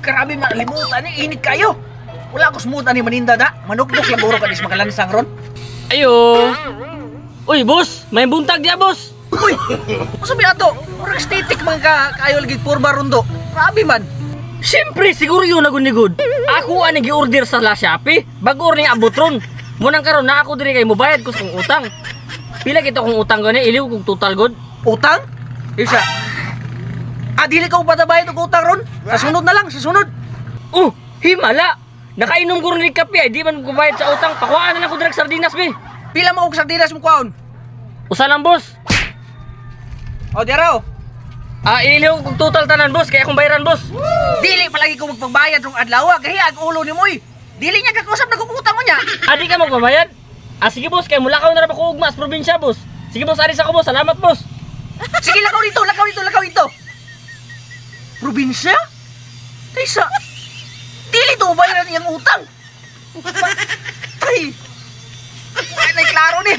Grabe malimutan ni init kayo. Wala ko smutan ni maninda da. Manukdok lang guro kanis makalansang ron. Ayo. Uy, boss, may buntag dia, boss. Uy, masabi ato. Murag estetik mga kayo lagi purba ron do. Grabe man. Siyempre, siguro yun nagunigod. Ako ang nag-order sa La Shopee. Bago rin abot ron. Munang karon na ako diri kay mobayad ko sa kong utang. Pila kita kong utang gani, iliw kong total god. Utang? Isa. Dili ka patabayad og utang ron? Sa sunod na lang, sa sunod. Himala. Nakainom ko rin kape, di man ko bayad sa utang. Pakuhaan na lang ko direk sardinas, be. Pila mo og sardinas mo kwaon? Usa lang, boss. O, diraw. Iliw kong total tanan, boss. Kaya akong bayaran, boss. Dili palagi ko magpagbayad rong adlaw, gahiag ulo ni moy. Dili niya kakusap na kukutang mo niya. Di ka magbabayad? Sige, boss. Kaya mula ka na ba ko ugma sa probinsya, boss. Sige, boss. Aris ako, boss. Salamat, boss. Sige, lakaw dito, lakaw dito, lakaw dito. Probinsya? Taysa. Dili to bayaran niyang utang. Ay. Ay, klaro ni.